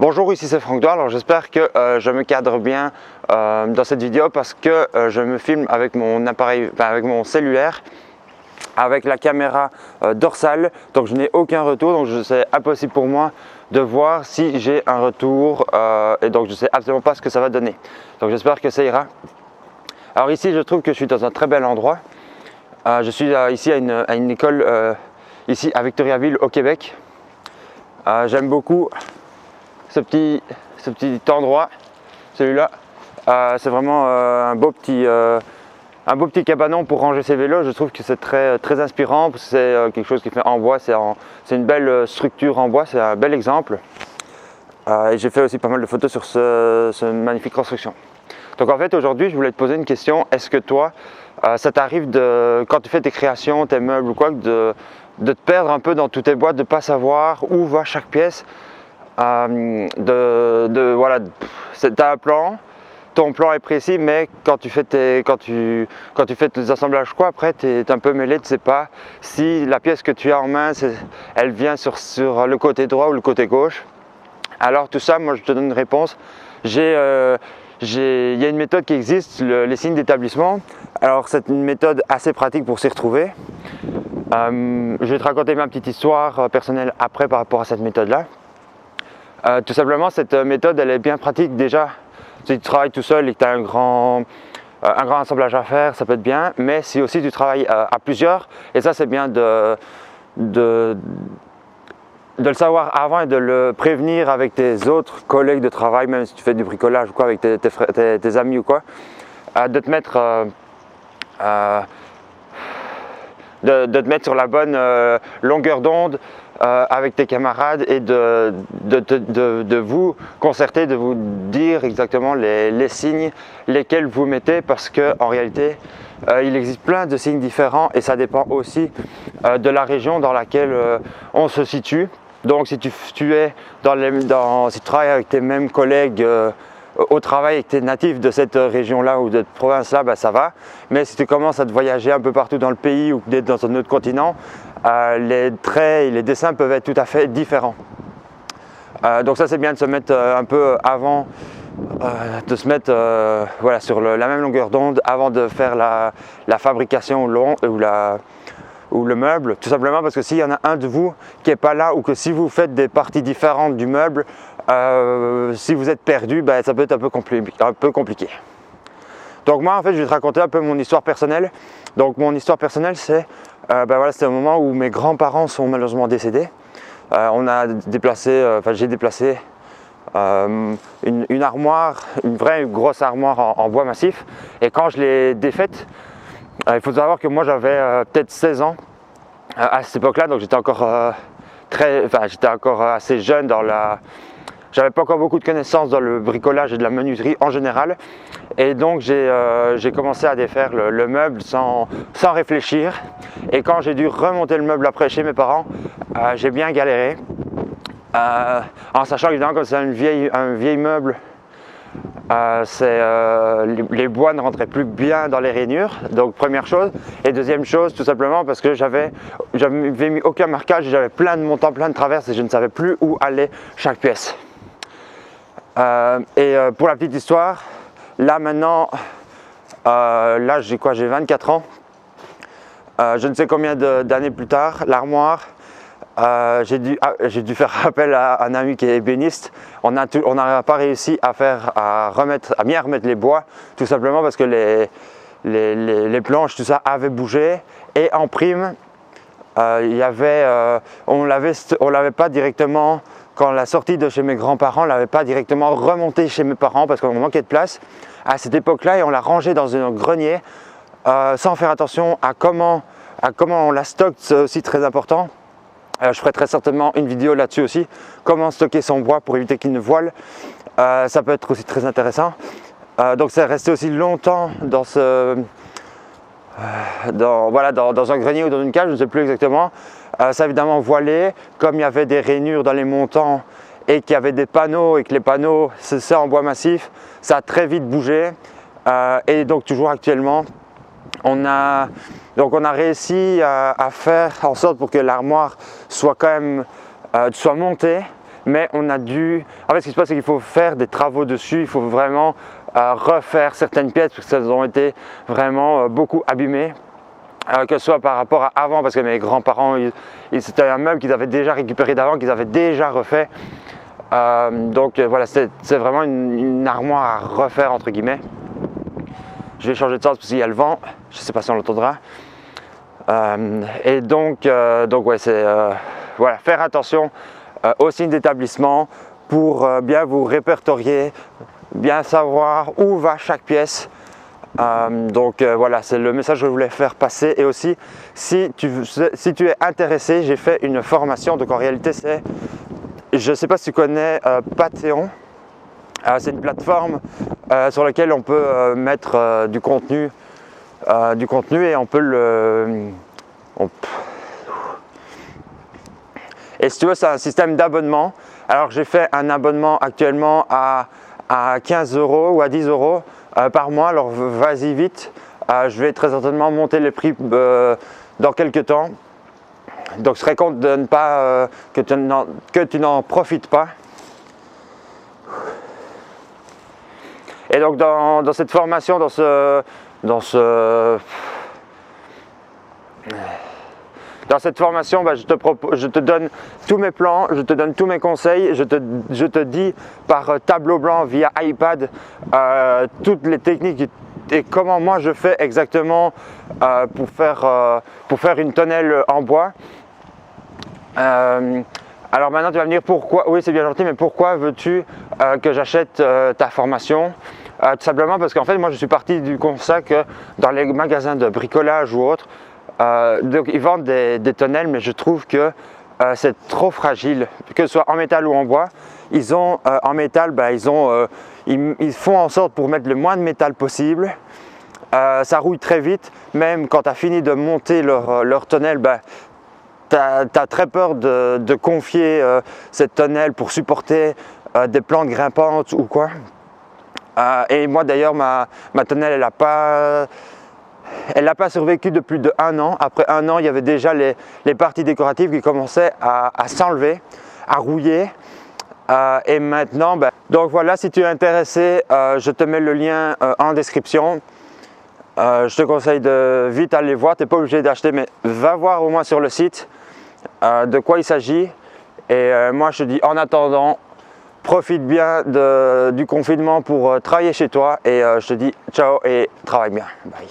Bonjour, ici c'est Franck Doir. Alors j'espère que je me cadre bien dans cette vidéo parce que je me filme avec mon appareil, avec mon cellulaire, avec la caméra dorsale. Donc je n'ai aucun retour, donc c'est impossible pour moi de voir si j'ai un retour et donc je ne sais absolument pas ce que ça va donner. Donc j'espère que ça ira. Alors ici je trouve que je suis dans un très bel endroit. Je suis ici à une école ici à Victoriaville au Québec. J'aime beaucoup ce petit endroit, celui-là. C'est vraiment un beau petit cabanon pour ranger ses vélos. Je trouve que c'est très inspirant parce que c'est quelque chose qui est fait en bois. C'est une belle structure en bois, c'est un bel exemple. Et j'ai fait aussi pas mal de photos sur cette magnifique construction. Donc en fait aujourd'hui je voulais te poser une question. Est-ce que toi ça t'arrive quand tu fais tes créations, tes meubles ou quoi, de te perdre un peu dans toutes tes boîtes, de ne pas savoir où va chaque pièce? Voilà, tu as un plan, ton plan est précis, mais quand tu fais tes assemblages quoi, après tu es un peu mêlé, tu ne sais pas si la pièce que tu as en main, elle vient sur le côté droit ou le côté gauche. Alors tout ça, moi je te donne une réponse. Il y a une méthode qui existe, les signes d'établissement. Alors c'est une méthode assez pratique pour s'y retrouver. Je vais te raconter ma petite histoire personnelle après par rapport à cette méthode-là. Tout simplement, cette méthode, elle est bien pratique déjà. Si tu travailles tout seul et que tu as un grand assemblage à faire, ça peut être bien. Mais si aussi tu travailles à plusieurs, et ça c'est bien de le savoir avant et de le prévenir avec tes autres collègues de travail, même si tu fais du bricolage ou quoi, avec tes amis ou quoi, de te mettre sur la bonne longueur d'onde avec tes camarades et de vous concerter, de vous dire exactement les signes lesquels vous mettez, parce qu'en réalité il existe plein de signes différents et ça dépend aussi de la région dans laquelle on se situe. Donc si tu travailles avec tes mêmes collègues au travail et que tu es natif de cette région-là ou de cette province-là, ben ça va. Mais si tu commences à te voyager un peu partout dans le pays ou d'être dans un autre continent, les traits et les dessins peuvent être tout à fait différents. Donc ça c'est bien de se mettre un peu avant, de se mettre voilà, sur la même longueur d'onde avant de faire la fabrication ou le meuble, tout simplement parce que s'il y en a un de vous qui n'est pas là ou que si vous faites des parties différentes du meuble, si vous êtes perdu, ben, ça peut être un peu compliqué. Donc moi en fait je vais te raconter un peu mon histoire personnelle. Donc mon histoire personnelle c'est c'était au moment où mes grands-parents sont malheureusement décédés. J'ai déplacé une armoire, une vraie grosse armoire en bois massif, et quand je l'ai défaite, il faut savoir que moi j'avais peut-être 16 ans à cette époque-là, donc j'étais encore assez jeune j'avais pas encore beaucoup de connaissances dans le bricolage et de la menuiserie en général, et donc j'ai commencé à défaire le meuble sans réfléchir, et quand j'ai dû remonter le meuble après chez mes parents, j'ai bien galéré, en sachant évidemment que c'est un vieil meuble. Les bois ne rentraient plus bien dans les rainures, donc première chose. Et deuxième chose, tout simplement parce que j'avais mis aucun marquage, j'avais plein de montants, plein de traverses et je ne savais plus où allait chaque pièce. Pour la petite histoire, là maintenant, j'ai 24 ans. Je ne sais combien d'années plus tard, l'armoire, j'ai dû faire appel à un ami qui est ébéniste. On n'a pas réussi à bien remettre les bois, tout simplement parce que les planches, tout ça avait bougé, et en prime, on l'avait pas directement, quand la sortie de chez mes grands-parents, on l'avait pas directement remonté chez mes parents parce qu'on manquait de place à cette époque-là, et on l'a rangé dans un grenier sans faire attention à comment on la stocke. C'est aussi très important. Je ferai très certainement une vidéo là-dessus aussi, comment stocker son bois pour éviter qu'il ne voile. Ça peut être aussi très intéressant. Donc c'est resté aussi longtemps dans un grenier ou dans une cage, je ne sais plus exactement. Ça a évidemment voilé, comme il y avait des rainures dans les montants et qu'il y avait des panneaux, et que les panneaux c'est en bois massif, ça a très vite bougé. Et donc toujours actuellement, on a réussi à faire en sorte pour que l'armoire soit quand même montée, mais on a dû, en fait ce qui se passe c'est qu'il faut faire des travaux dessus, il faut vraiment refaire certaines pièces parce qu'elles ont été vraiment beaucoup abîmées. Que ce soit par rapport à avant, parce que mes grands-parents, c'était un meuble qu'ils avaient déjà récupéré d'avant, qu'ils avaient déjà refait. Donc voilà, c'est vraiment une armoire à refaire entre guillemets. Je vais changer de sens parce qu'il y a le vent, je ne sais pas si on l'entendra. Et donc ouais, c'est voilà, faire attention aux signes d'établissement pour bien vous répertorier, bien savoir où va chaque pièce. Voilà, c'est le message que je voulais faire passer. Et aussi, si tu es intéressé, j'ai fait une formation. Donc en réalité, je ne sais pas si tu connais Patreon. C'est une plateforme sur laquelle on peut mettre du contenu et on peut Et si tu veux, c'est un système d'abonnement. Alors j'ai fait un abonnement actuellement à 15 € ou à 10 € par mois. Alors vas-y vite, je vais très certainement monter les prix dans quelques temps. Donc je serais content de ne pas que tu n'en profites pas. Et donc dans cette formation, dans cette formation, je te donne tous mes plans, je te donne tous mes conseils, je te dis par tableau blanc via iPad toutes les techniques et comment moi je fais exactement pour faire une tonnelle en bois. Alors maintenant tu vas me dire pourquoi, oui c'est bien gentil, mais pourquoi veux-tu que j'achète ta formation? Tout simplement parce qu'en fait moi je suis parti du constat que dans les magasins de bricolage ou autres, donc ils vendent des tonnelles, mais je trouve que c'est trop fragile, que ce soit en métal ou en bois. Ils ont en métal, ils font en sorte pour mettre le moins de métal possible. Ça rouille très vite, même quand tu as fini de monter leur tonnelle, tu as très peur de confier cette tonnelle pour supporter des plantes grimpantes ou quoi. Et moi d'ailleurs ma tonnelle elle n'a pas survécu de plus de 1 an. Après 1 an, il y avait déjà les parties décoratives qui commençaient à s'enlever, à rouiller. Et maintenant, donc voilà, si tu es intéressé, je te mets le lien en description. Je te conseille de vite aller voir, tu n'es pas obligé d'acheter, mais va voir au moins sur le site de quoi il s'agit. Et moi je te dis en attendant, profite bien du confinement pour travailler chez toi et je te dis ciao et travaille bien. Bye.